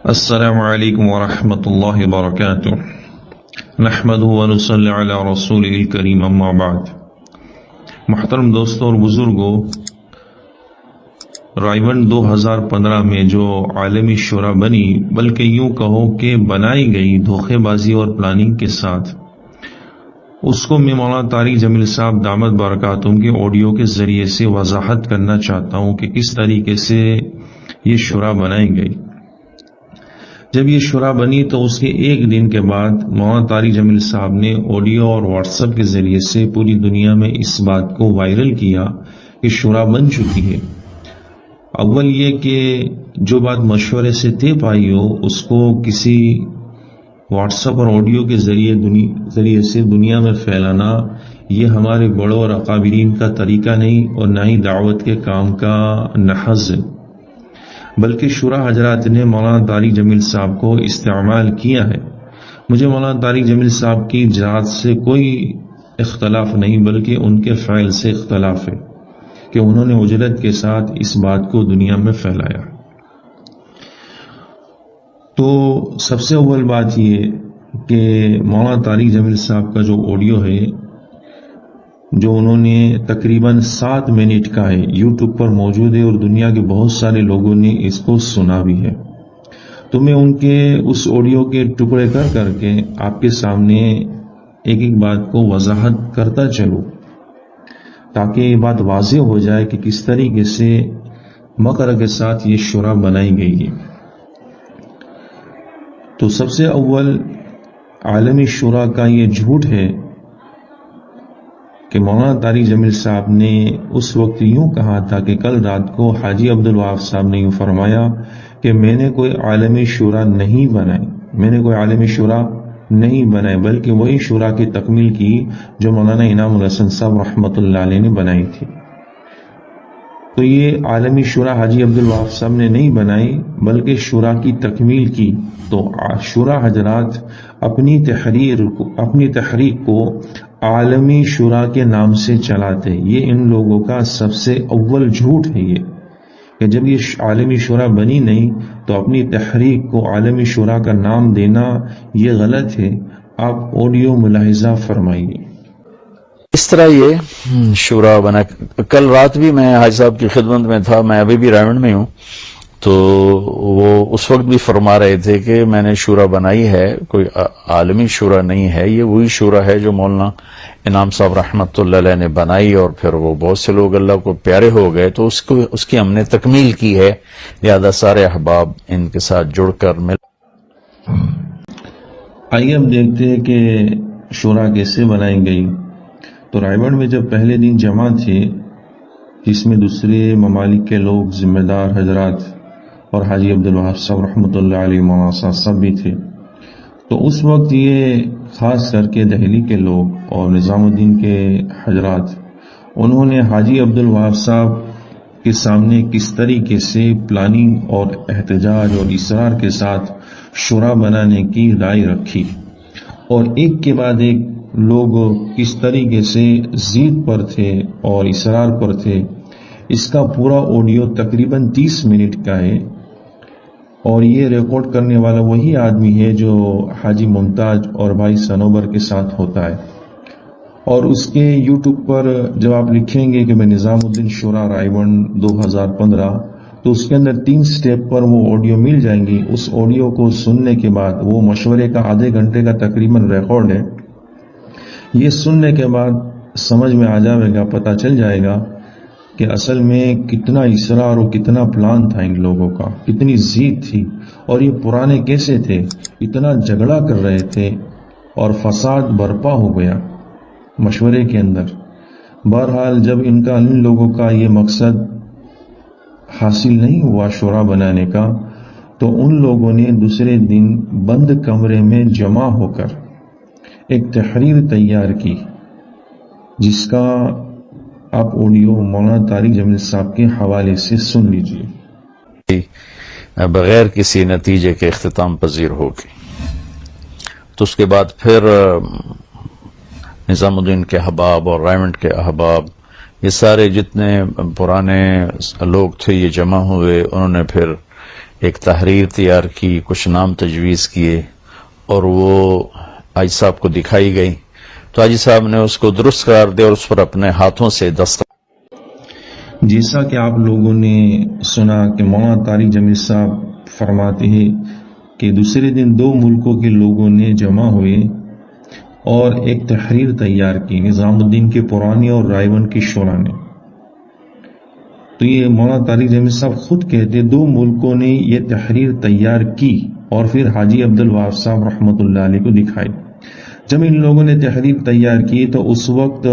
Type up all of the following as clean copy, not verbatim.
السلام علیکم ورحمۃ اللہ وبرکاتہ نحمدہ ونصلی علی رسولہ الکریم اما بعد۔ محترم دوستوں اور بزرگوں، رائیونڈ 2015 میں جو عالمی شورا بنی، بلکہ یوں کہو کہ بنائی گئی دھوکے بازی اور پلاننگ کے ساتھ، اس کو میں مولانا طارق جمیل صاحب دامت برکاتہم کے آڈیو کے ذریعے سے وضاحت کرنا چاہتا ہوں کہ کس طریقے سے یہ شورا بنائی گئی۔ جب یہ شورا بنی تو اس کے ایک دن کے بعد مولانا طارق جمیل صاحب نے آڈیو اور واٹس ایپ کے ذریعے سے پوری دنیا میں اس بات کو وائرل کیا کہ شورا بن چکی ہے۔ اول یہ کہ جو بات مشورے سے طے پائی ہو اس کو کسی واٹس ایپ اور آڈیو کے ذریعے سے دنیا میں پھیلانا، یہ ہمارے بڑوں اور اکابرین کا طریقہ نہیں اور نہ ہی دعوت کے کام کا نہج ہے، بلکہ شورا حضرات نے مولانا طارق جمیل صاحب کو استعمال کیا ہے۔ مجھے مولانا طارق جمیل صاحب کی ذات سے کوئی اختلاف نہیں، بلکہ ان کے فعل سے اختلاف ہے کہ انہوں نے اجرت کے ساتھ اس بات کو دنیا میں پھیلایا۔ تو سب سے اول بات یہ کہ مولانا طارق جمیل صاحب کا جو آڈیو ہے، جو انہوں نے تقریباً 7 منٹ کا ہے، یوٹیوب پر موجود ہے اور دنیا کے بہت سارے لوگوں نے اس کو سنا بھی ہے، تو میں ان کے اس آڈیو کے ٹکڑے کر کے آپ کے سامنے ایک ایک بات کو وضاحت کرتا چلوں، تاکہ یہ بات واضح ہو جائے کہ کس طریقے سے مکر کے ساتھ یہ شورا بنائی گئی ہے۔ تو سب سے اول عالمی شورا کا یہ جھوٹ ہے کہ مولانا طارق جمیل صاحب نے اس وقت یوں کہا تھا کہ کل رات کو حاجی عبدالوہاب صاحب نے یوں فرمایا کہ میں نے کوئی عالمی شورا نہیں بنائی، بلکہ وہی شورا کی تکمیل کی جو مولانا انعام الحسن صاحب رحمۃ اللہ علیہ نے بنائی تھی۔ تو یہ عالمی شورا حاجی عبدالوہاب صاحب نے نہیں بنائی، بلکہ شورا کی تکمیل کی۔ تو شورا حضرات اپنی تحریک کو عالمی شورا کے نام سے چلاتے، یہ ان لوگوں کا سب سے اول جھوٹ ہے، یہ کہ جب یہ عالمی شورا بنی نہیں تو اپنی تحریک کو عالمی شورا کا نام دینا یہ غلط ہے۔ آپ آڈیو ملاحظہ فرمائیے۔ اس طرح یہ شورا بنا۔ کل رات بھی میں حاجی صاحب کی خدمت میں تھا، میں ابھی بھی رائیونڈ میں ہوں، تو وہ اس وقت بھی فرما رہے تھے کہ میں نے شورا بنائی ہے، کوئی عالمی شورا نہیں ہے، یہ وہی شورا ہے جو مولانا انعام صاحب رحمۃ اللہ علیہ نے بنائی، اور پھر وہ بہت سے لوگ اللہ کو پیارے ہو گئے تو اس کی ہم نے تکمیل کی ہے، لہذا سارے احباب ان کے ساتھ جڑ کر مل۔ آئیے اب دیکھتے ہیں کہ شورا کیسے بنائی گئی۔ تو رائیونڈ میں جب پہلے دن جمع تھے، جس میں دوسرے ممالک کے لوگ، ذمہ دار حضرات اور حاجی عبدالوہاب صاحب رحمۃ اللہ علیہ مولانا صاحب بھی تھے، تو اس وقت یہ خاص کر کے دہلی کے لوگ اور نظام الدین کے حضرات، انہوں نے حاجی عبدالوہاب صاحب کے سامنے کس طریقے سے پلاننگ اور احتجاج اور اصرار کے ساتھ شورا بنانے کی رائے رکھی، اور ایک کے بعد ایک لوگ کس طریقے سے ضد پر تھے اور اصرار پر تھے، اس کا پورا آڈیو تقریباً 30 منٹ کا ہے، اور یہ ریکارڈ کرنے والا وہی آدمی ہے جو حاجی ممتاز اور بھائی سنوبر کے ساتھ ہوتا ہے۔ اور اس کے یوٹیوب پر جب آپ لکھیں گے کہ میں نظام الدین شورا رائیونڈ 2015، تو اس کے اندر 3 سٹیپ پر وہ آڈیو مل جائیں گی۔ اس آڈیو کو سننے کے بعد، وہ مشورے کا آدھے گھنٹے کا تقریباً ریکارڈ ہے، یہ سننے کے بعد سمجھ میں آ جائے گا، پتہ چل جائے گا کہ اصل میں کتنا اصرار اور کتنا پلان تھا ان لوگوں کا، کتنی ضد تھی، اور یہ پرانے کیسے تھے، اتنا جھگڑا کر رہے تھے اور فساد برپا ہو گیا مشورے کے اندر۔ بہرحال جب ان لوگوں کا یہ مقصد حاصل نہیں ہوا شورا بنانے کا، تو ان لوگوں نے دوسرے دن بند کمرے میں جمع ہو کر ایک تحریر تیار کی، جس کا آپ آڈیو مولانا طارق جمیل صاحب کے حوالے سے سن لیجیے۔ بغیر کسی نتیجے کے اختتام پذیر ہوگی۔ تو اس کے بعد پھر نظام الدین کے احباب اور رائیونڈ کے احباب، یہ سارے جتنے پرانے لوگ تھے یہ جمع ہوئے، انہوں نے پھر ایک تحریر تیار کی، کچھ نام تجویز کیے اور وہ حاجی صاحب کو دکھائی گئی، تو حاجی صاحب نے اس کو درست قرار دیا اور اس پر اپنے ہاتھوں سے دستخط. جیسا کہ آپ لوگوں نے سنا کہ مولانا طارق جمیل صاحب فرماتے ہیں کہ دوسرے دن 2 ملکوں کے لوگوں نے جمع ہوئے اور ایک تحریر تیار کی، نظام الدین کے پرانی اور رائے کی شورا نے. تو یہ مولانا طارق جمیل صاحب خود کہتے 2 ملکوں نے یہ تحریر تیار کی اور پھر حاجی عبدالوہاب صاحب رحمۃ اللہ علیہ کو دکھائی. جب ان لوگوں نے تحریر تیار کی تو اس وقت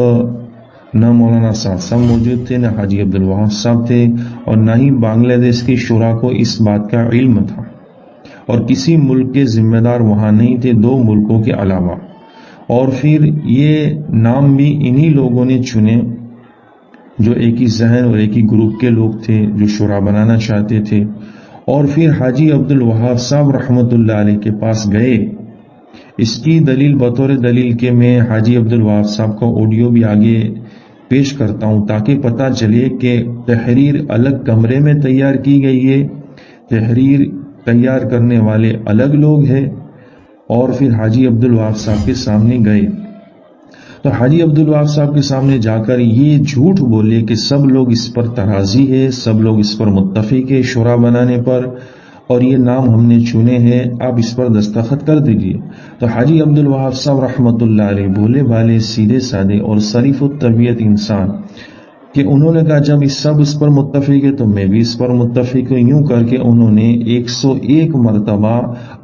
نہ مولانا صاحب موجود تھے، نہ حاجی عبدالوہاب صاحب تھے، اور نہ ہی بنگلہ دیش کی شورا کو اس بات کا علم تھا، اور کسی ملک کے ذمہ دار وہاں نہیں تھے 2 ملکوں کے علاوہ. اور پھر یہ نام بھی انہی لوگوں نے چنے جو ایک ہی ذہن اور ایک ہی گروپ کے لوگ تھے جو شورا بنانا چاہتے تھے. اور پھر حاجی عبدالوہاب صاحب رحمۃ اللہ علیہ کے پاس گئے. اس کی دلیل بطور دلیل کہ میں حاجی عبدالوہاب صاحب کا آڈیو بھی آگے پیش کرتا ہوں تاکہ پتہ چلے کہ تحریر الگ کمرے میں تیار کی گئی ہے، تحریر تیار کرنے والے الگ لوگ ہیں. اور پھر حاجی عبدالوہاب صاحب کے سامنے گئے تو حاجی عبدالوہاب صاحب کے سامنے جا کر یہ جھوٹ بولے کہ سب لوگ اس پر تراضی ہے، سب لوگ اس پر متفق ہے شورا بنانے پر، اور یہ نام ہم نے چنے ہیں، آپ اس پر دستخط کر دیجئے. تو حاجی عبدالوہاب صاحب رحمۃ اللہ علیہ بھولے بھالے سیدھے سادے اور صریف الطبیعت انسان کہ انہوں نے کہا جب سب اس پر متفق ہے تو میں بھی اس پر متفق ہوں. یوں کر کے انہوں نے 101 مرتبہ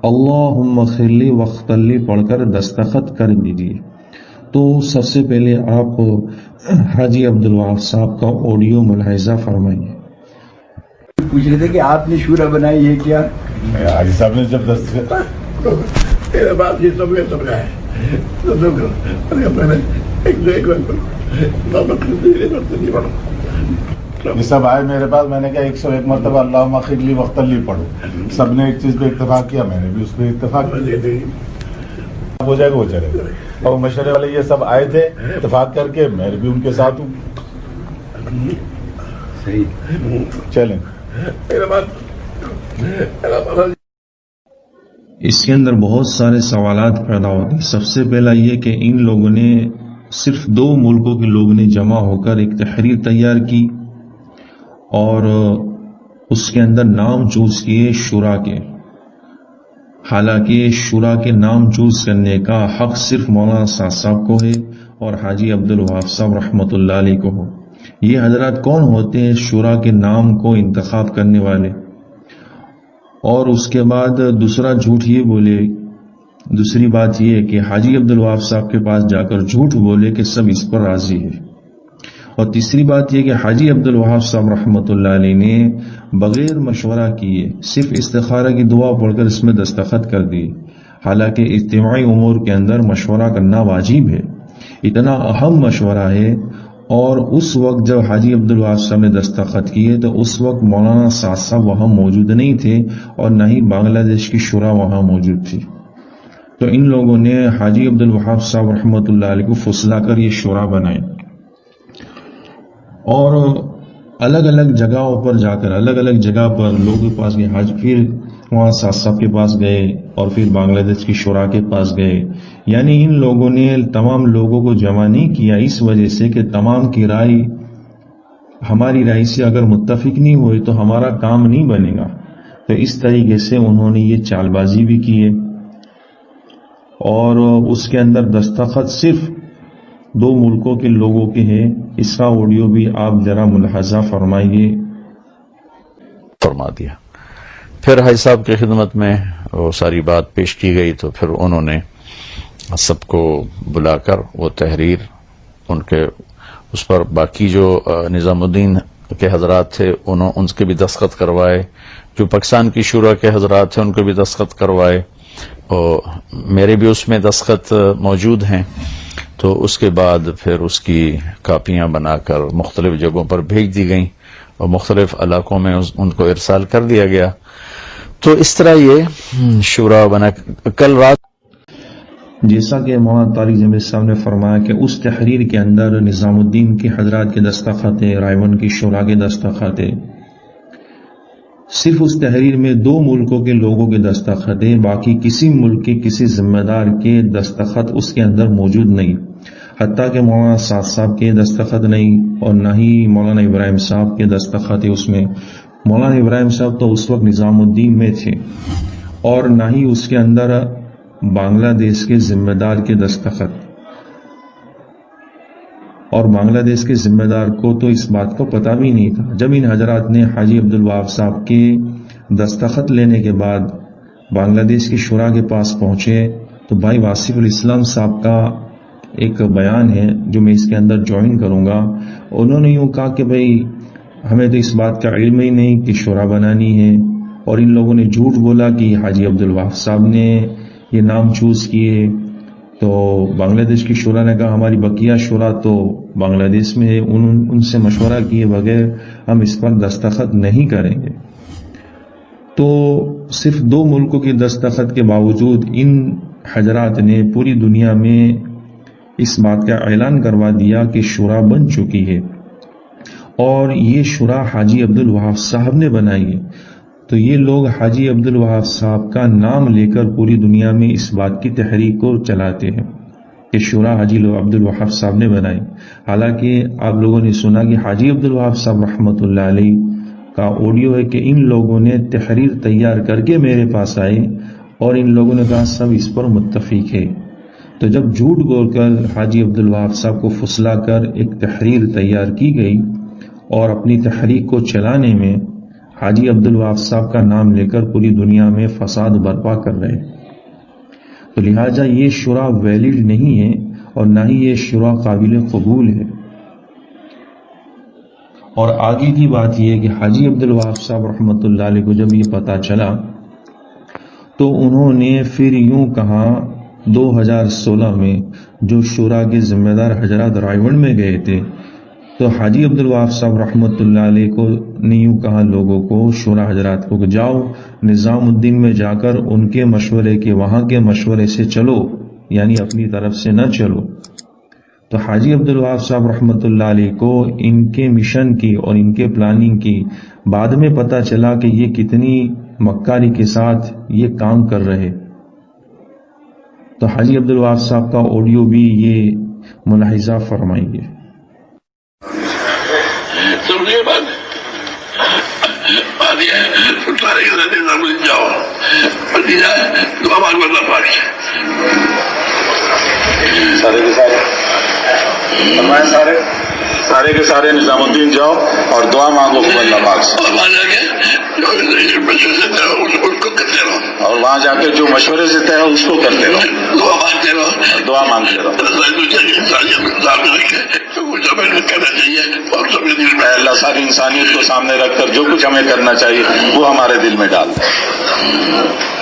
اللہم اغفر لی واغفر لی پڑھ کر دستخط کر دیجئے. تو سب سے پہلے آپ حاجی عبدالوہاب صاحب کا آڈیو ملاحظہ فرمائیے. پوچھ رہے تھے کہ آپ نے شورا بنائی ہے کیا؟ حاجی صاحب نے جب دستخط میرا باپ یہ سب ہے یہ سب آئے میرے پاس، میں نے کہا 101 مرتبہ اللہم اغفر لی واغفر لی پڑھو. سب نے ایک چیز پہ اتفاق کیا، میں نے بھی اس پہ اتفاق کیا. ہو جائے گا وہ چلے گا. اور مشورے والے یہ سب آئے تھے اتفاق کر کے، میں بھی ان کے ساتھ ہوں. چلیں. اس کے اندر بہت سارے سوالات پیدا ہوتے ہیں. سب سے پہلا یہ کہ ان لوگوں نے صرف 2 ملکوں کے لوگ نے جمع ہو کر ایک تحریر تیار کی اور اس کے اندر نام چوز کیے شورا کے. حالانکہ شورا کے نام چوز کرنے کا حق صرف مولانا صاحب کو ہے اور حاجی عبدالوہاب صاحب رحمۃ اللہ علیہ کو ہو. یہ حضرات کون ہوتے ہیں شورا کے نام کو انتخاب کرنے والے؟ اور اس کے بعد دوسرا جھوٹ یہ بولے، دوسری بات یہ کہ حاجی عبدالوہاب صاحب کے پاس جا کر جھوٹ بولے کہ سب اس پر راضی ہے. اور تیسری بات یہ کہ حاجی عبدالوہاب صاحب رحمۃ اللہ علیہ نے بغیر مشورہ کیے صرف استخارہ کی دعا پڑھ کر اس میں دستخط کر دی، حالانکہ اجتماعی امور کے اندر مشورہ کرنا واجب ہے، اتنا اہم مشورہ ہے. اور اس وقت جب حاجی عبدالوہاب صاحب نے دستخط کیے تو اس وقت مولانا صاحب وہاں موجود نہیں تھے اور نہ ہی بنگلہ دیش کی شورا وہاں موجود تھی. تو ان لوگوں نے حاجی عبدالوہاب صاحب رحمۃ اللہ علیہ کو پھسلا کر یہ شورا بنائے اور الگ الگ جگہوں پر جا کر الگ الگ جگہ پر لوگوں کے پاس گئے. حاج پھر وہاں صاحب کے پاس گئے اور پھر بنگلہ دیش کی شورا کے پاس گئے. یعنی ان لوگوں نے تمام لوگوں کو جمع نہیں کیا اس وجہ سے کہ تمام کی رائے ہماری رائے سے اگر متفق نہیں ہوئی تو ہمارا کام نہیں بنے گا. تو اس طریقے سے انہوں نے یہ چال بازی بھی کیے اور اس کے اندر دستخط صرف 2 ملکوں کے لوگوں کے ہیں. اس کا آڈیو بھی آپ ذرا ملاحظہ فرمائیے. فرما دیا. پھر حاجی صاحب کی خدمت میں وہ ساری بات پیش کی گئی تو پھر انہوں نے سب کو بلا کر وہ تحریر ان کے اس پر باقی جو نظام الدین کے حضرات تھے ان کے بھی دستخط کروائے، جو پاکستان کی شورا کے حضرات تھے ان کو بھی دستخط کروائے اور میرے بھی اس میں دستخط موجود ہیں. تو اس کے بعد پھر اس کی کاپیاں بنا کر مختلف جگہوں پر بھیج دی گئیں اور مختلف علاقوں میں ان کو ارسال کر دیا گیا. تو اس طرح یہ شورا بنا. کل رات جیسا کہ مولانا طارق جمیل صاحب نے فرمایا کہ اس تحریر کے اندر نظام الدین کے حضرات کے دستخط ہیں، رائے کی شورا کے دستخط ہیں. صرف اس تحریر میں 2 ملکوں کے لوگوں کے دستخط ہیں، باقی کسی ملک کے کسی ذمہ دار کے دستخط اس کے اندر موجود نہیں، حتیٰ کہ مولانا سعد صاحب کے دستخط نہیں، اور نہ ہی مولانا ابراہیم صاحب کے دستخط ہے اس میں۔ مولانا ابراہیم صاحب تو اس وقت نظام الدین میں تھے، اور نہ ہی اس کے اندر بنگلہ دیش کے ذمہ دار کے دستخط، اور بنگلہ دیش کے ذمہ دار کو تو اس بات کو پتہ بھی نہیں تھا۔ جب ان حضرات نے حاجی عبدالوہاب صاحب کے دستخط لینے کے بعد بنگلہ دیش کی شورا کے پاس پہنچے تو بھائی واصف الاسلام صاحب کا ایک بیان ہے جو میں اس کے اندر جوائن کروں گا۔ انہوں نے یوں کہا کہ بھائی ہمیں تو اس بات کا علم ہی نہیں کہ شورا بنانی ہے، اور ان لوگوں نے جھوٹ بولا کہ حاجی عبدالوہاب صاحب نے یہ نام چوز کیے۔ تو بنگلہ دیش کی شورا نے کہا ہماری بقیہ شورا تو بنگلہ دیش میں ہے، ان سے مشورہ کیے بغیر ہم اس پر دستخط نہیں کریں گے۔ تو صرف 2 ملکوں کے دستخط کے باوجود ان حضرات نے پوری دنیا میں اس بات کا اعلان کروا دیا کہ شورا بن چکی ہے، اور یہ شورا حاجی عبدالوہاب صاحب نے بنائی ہے۔ تو یہ لوگ حاجی عبدالوہاب صاحب کا نام لے کر پوری دنیا میں اس بات کی تحریک کو چلاتے ہیں کہ شورا حاجی عبدالوہاب صاحب نے بنائی، حالانکہ آپ لوگوں نے سنا کہ حاجی عبدالوہاب صاحب رحمۃ اللہ علیہ کا آڈیو ہے کہ ان لوگوں نے تحریر تیار کر کے میرے پاس آئے اور ان لوگوں نے کہا سب اس پر متفق ہے۔ تو جب جھوٹ بول کر حاجی عبدالوہاب صاحب کو پھسلا کر ایک تحریر تیار کی گئی اور اپنی تحریک کو چلانے میں حاجی عبدالوہاب صاحب کا نام لے کر پوری دنیا میں فساد برپا کر رہے، تو لہٰذا یہ شورا ویلڈ نہیں ہے اور نہ ہی یہ شورا قابل قبول ہے۔ اور آگے کی بات یہ ہے کہ حاجی عبدالوہاب صاحب رحمۃ اللہ علیہ کو جب یہ پتہ چلا تو انہوں نے پھر یوں کہا 2016 میں جو شورا کے ذمہ دار حضرات رائے گڑھ میں گئے تھے تو حاجی عبدالوہاب صاحب رحمۃ اللہ علیہ کو نے یوں کہا لوگوں کو، شورا حضرات کو، کہ جاؤ نظام الدین میں جا کر ان کے مشورے کے وہاں کے مشورے سے چلو، یعنی اپنی طرف سے نہ چلو۔ تو حاجی عبدالوہاب صاحب رحمۃ اللہ علیہ کو ان کے مشن کی اور ان کے پلاننگ کی بعد میں پتہ چلا کہ یہ کتنی مکاری کے ساتھ یہ کام کر رہے۔ تو حاجی عبدالوہاب صاحب کا آڈیو بھی یہ ملاحظہ فرمائیے۔ سارے کے سارے نظام الدین جاؤ اور دعا مانگو اللہ پاک سے، اور وہاں جا کے جو مشورے سے طے ہو اس کو کرتے رہو، دعا مانگتے رہو۔ اے اللہ ساری انسانیت کو سامنے رکھ کر جو کچھ ہمیں کرنا چاہیے وہ ہمارے دل میں ڈال دے۔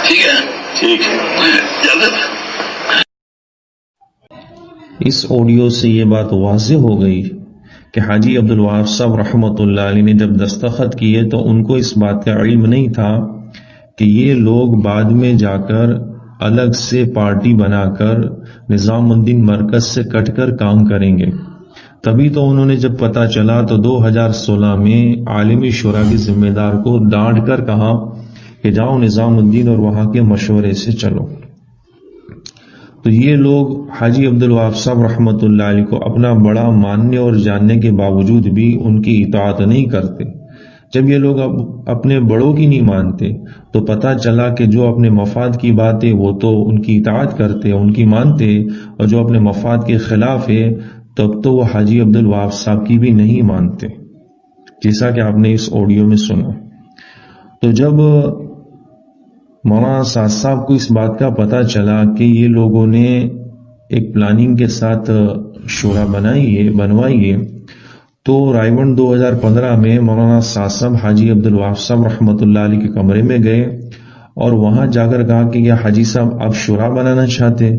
ٹھیک ہے، ٹھیک ہے۔ اس آڈیو سے یہ بات واضح ہو گئی کہ حاجی عبدالوہاب صاحب رحمۃ اللہ علیہ نے جب دستخط کیے تو ان کو اس بات کا علم نہیں تھا کہ یہ لوگ بعد میں جا کر الگ سے پارٹی بنا کر نظام الدین مرکز سے کٹ کر کام کریں گے۔ تبھی تو انہوں نے جب پتہ چلا تو 2016 میں عالمی شورا کے ذمہ دار کو ڈانٹ کر کہا کہ جاؤ نظام الدین اور وہاں کے مشورے سے چلو۔ تو یہ لوگ حاجی عبدالوہاب صاحب رحمۃ اللہ علیہ کو اپنا بڑا ماننے اور جاننے کے باوجود بھی ان کی اطاعت نہیں کرتے۔ جب یہ لوگ اپنے بڑوں کی نہیں مانتے تو پتہ چلا کہ جو اپنے مفاد کی بات ہے وہ تو ان کی اطاعت کرتے، ان کی مانتے، اور جو اپنے مفاد کے خلاف ہے تب تو وہ حاجی عبدالوہاب صاحب کی بھی نہیں مانتے، جیسا کہ آپ نے اس آڈیو میں سنا۔ تو جب مولانا سعد صاحب کو اس بات کا پتہ چلا کہ یہ لوگوں نے ایک پلاننگ کے ساتھ شورا بنوائی ہے تو رائے گڑھ 2015 میں مولانا سعد صاحب حاجی عبدالوہاب صاحب رحمۃ اللہ علیہ کے کمرے میں گئے اور وہاں جا کر کہا کہ کیا حاجی صاحب آپ شورا بنانا چاہتے؟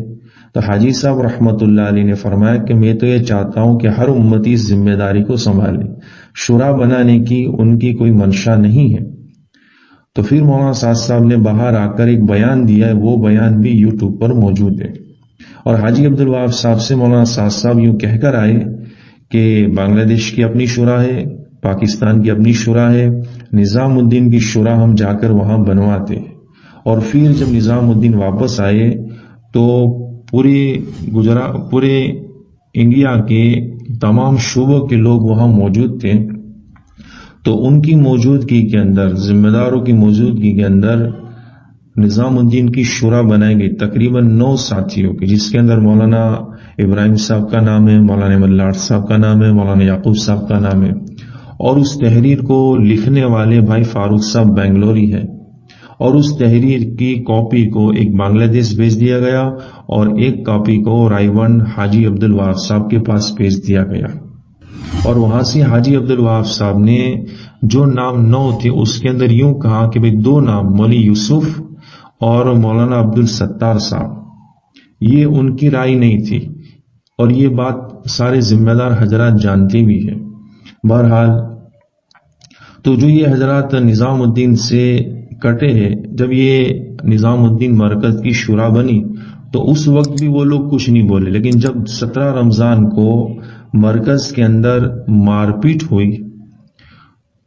تو حاجی صاحب رحمۃ اللہ علیہ نے فرمایا کہ میں تو یہ چاہتا ہوں کہ ہر امتی اس ذمہ داری کو سنبھالے، شورا بنانے کی ان کی کوئی منشا نہیں ہے۔ تو پھر مولانا سعد صاحب نے باہر آ کر ایک بیان دیا ہے، وہ بیان بھی یوٹیوب پر موجود ہے، اور حاجی عبدالوہاب صاحب سے مولانا سعد صاحب یوں کہہ کر آئے کہ بنگلہ دیش کی اپنی شورا ہے، پاکستان کی اپنی شورا ہے، نظام الدین کی شورا ہم جا کر وہاں بنواتے، اور پھر جب نظام الدین واپس آئے تو پورے انڈیا کے تمام شعبوں کے لوگ وہاں موجود تھے، تو ان کی موجودگی کے اندر، ذمہ داروں کی موجودگی کے اندر نظام الدین کی شورا بنائی گئی تقریباً 9 ساتھیوں کی، جس کے اندر مولانا ابراہیم صاحب کا نام ہے، مولانا ملاٹ صاحب کا نام ہے، مولانا یعقوب صاحب کا نام ہے، اور اس تحریر کو لکھنے والے بھائی فاروق صاحب بنگلوری ہے، اور اس تحریر کی کاپی کو ایک بنگلہ دیش بھیج دیا گیا اور ایک کاپی کو رائیونڈ حاجی عبدالوہاب صاحب کے پاس بھیج دیا گیا، اور وہاں سے حاجی عبدالوہاب صاحب نے جو نام 9 تھے اس کے اندر یوں کہا کہ بھئی 2 نام مولوی یوسف اور مولانا عبدالستار صاحب، یہ ان کی رائے نہیں تھی، اور یہ بات سارے ذمہ دار حضرات جانتے بھی ہیں۔ بہرحال تو جو یہ حضرات نظام الدین سے کٹے ہیں، جب یہ نظام الدین مرکز کی شورا بنی تو اس وقت بھی وہ لوگ کچھ نہیں بولے، لیکن جب 17 رمضان کو مرکز کے اندر مار پیٹ ہوئی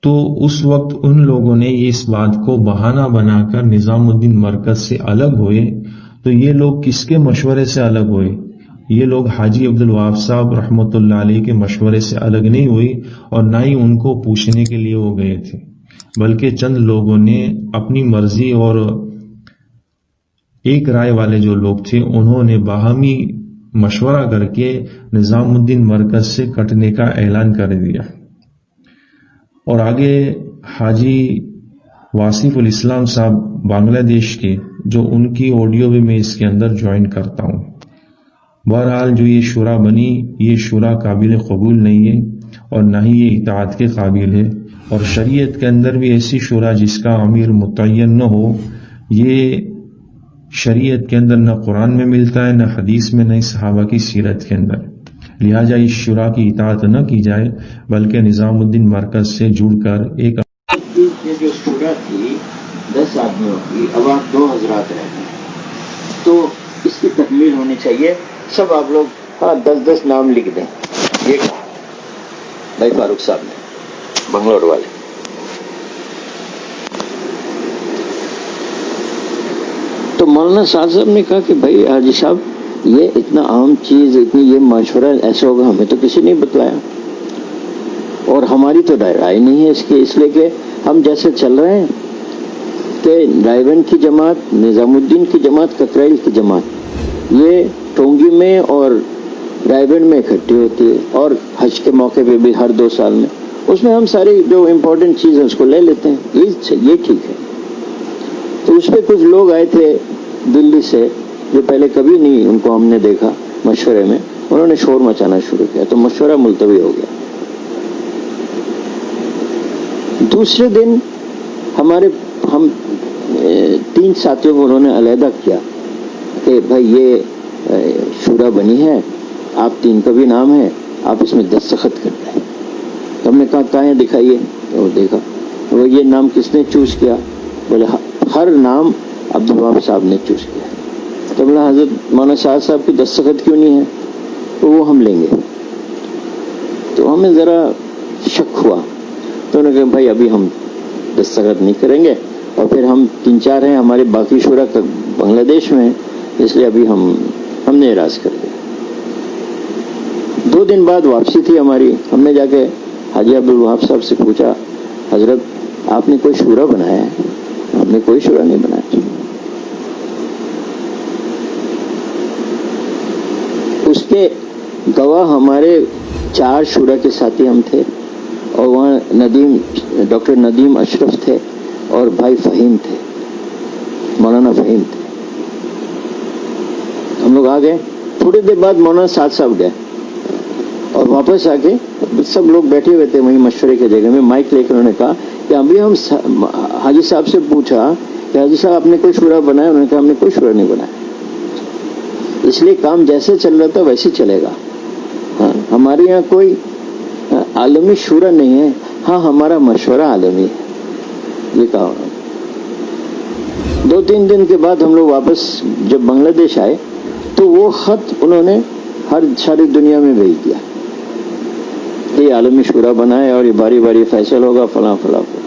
تو اس وقت ان لوگوں نے اس بات کو بہانہ بنا کر نظام الدین مرکز سے الگ ہوئے۔ تو یہ لوگ کس کے مشورے سے الگ ہوئے؟ یہ لوگ حاجی عبدالوہاب صاحب رحمۃ اللہ علیہ کے مشورے سے الگ نہیں ہوئی، اور نہ ہی ان کو پوچھنے کے لیے وہ گئے تھے، بلکہ چند لوگوں نے اپنی مرضی اور ایک رائے والے جو لوگ تھے انہوں نے باہمی مشورہ کر کے نظام الدین مرکز سے کٹنے کا اعلان کر دیا۔ اور آگے حاجی واصف الاسلام صاحب بنگلہ دیش کے، جو ان کی آڈیو بھی میں اس کے اندر جوائن کرتا ہوں۔ بہرحال جو یہ شورا بنی، یہ شورا قابل قبول نہیں ہے اور نہ ہی یہ اطاعت کے قابل ہے، اور شریعت کے اندر بھی ایسی شورا جس کا امیر متعین نہ ہو، یہ شریعت کے اندر نہ قرآن میں ملتا ہے، نہ حدیث میں، نہ صحابہ کی سیرت کے اندر۔ لہٰذا اس شورا کی اطاعت نہ کی جائے، بلکہ نظام الدین مرکز سے جڑ کر ایک جو شورا تھی 10 آدمیوں کی، اب آپ 2 حضرات رہے ہیں، تو اس کی تکمیل ہونی چاہیے۔ سب آپ لوگ 10 نام لکھ دیں۔ یہ کہا بھائی فاروق صاحب نے، بنگلور والے۔ تو مولانا سعد صاحب نے کہا کہ بھائی حاجی صاحب یہ اتنا عام چیز، اتنی یہ مشورہ ایسا ہوگا، ہمیں تو کسی نے بتلایا، اور ہماری تو رائے نہیں ہے اس کی، اس لیے کہ ہم جیسے چل رہے ہیں کہ رائیونڈ کی جماعت، نظام الدین کی جماعت، ککرائل کی جماعت، یہ ٹونگی میں اور رائیونڈ میں اکٹھی ہوتی ہے، اور حج کے موقع پہ بھی ہر 2 سال میں، اس میں ہم ساری جو امپورٹنٹ چیزیں اس کو لے لیتے ہیں، یہ ٹھیک ہے۔ تو اس پہ کچھ لوگ آئے تھے دلی سے جو پہلے کبھی نہیں ان کو ہم نے دیکھا مشورے میں، انہوں نے شور مچانا شروع کیا، تو مشورہ ملتوی ہو گیا۔ دوسرے دن ہم 3 ساتھیوں کو انہوں نے علیحدہ کیا کہ بھائی یہ شورا بنی ہے، آپ 3 کا بھی نام ہے، آپ اس میں دستخط کر دیں۔ تو ہم نے کہا کہاں دکھائیے، تو وہ دیکھا، وہ یہ نام کس نے چوز کیا؟ بولے ہر نام عبدالوہاب صاحب نے چوز کیا۔ تو بولا حضرت مولانا شاہ صاحب کی دستخط کیوں نہیں ہے؟ تو وہ ہم لیں گے۔ تو ہمیں ذرا شک ہوا، تو انہوں نے کہا بھائی ابھی ہم دستخط نہیں کریں گے، اور پھر ہم 3-4 ہیں، ہمارے باقی شورا بنگلہ دیش میں ہیں، اس لیے ابھی ہم نے اعراض کر دیا۔ 2 دن بعد واپسی تھی ہماری، ہم نے جا کے حاجی عبدالوہاب صاحب سے پوچھا حضرت آپ نے کوئی شورا بنایا ہے؟ ہم نے کوئی شورا نہیں بنایا۔ اس کے گواہ ہمارے 4 شورا کے ساتھی ہم تھے، اور وہاں ڈاکٹر ندیم اشرف تھے، اور بھائی فہیم تھے، مولانا فہیم تھے۔ ہم لوگ آ گئے، تھوڑی دیر بعد مولانا سعد صاحب گئے، اور واپس آ کے سب لوگ بیٹھے ہوئے تھے وہیں مشورے کی جگہ میں، مائک لے کر انہوں نے کہا کہ ابھی ہم حاجی صاحب سے پوچھا کہ حاجی صاحب آپ نے کوئی شورا بنایا؟ انہوں نے کہا ہم نے کوئی شورا نہیں بنایا، اس لیے کام جیسے چل رہا تھا ویسے چلے گا۔ ہاں، ہمارے یہاں کوئی عالمی شورا نہیں ہے، ہاں ہمارا مشورہ عالمی ہے، یہ کہا۔ 2-3 دن کے بعد ہم لوگ واپس جب بنگلہ دیش آئے تو وہ خط انہوں نے ساری دنیا میں بھیج دیا، یہ عالمی شورا بنا ہے اور یہ باری باری فیصل ہوگا فلاں فلاں فلاں۔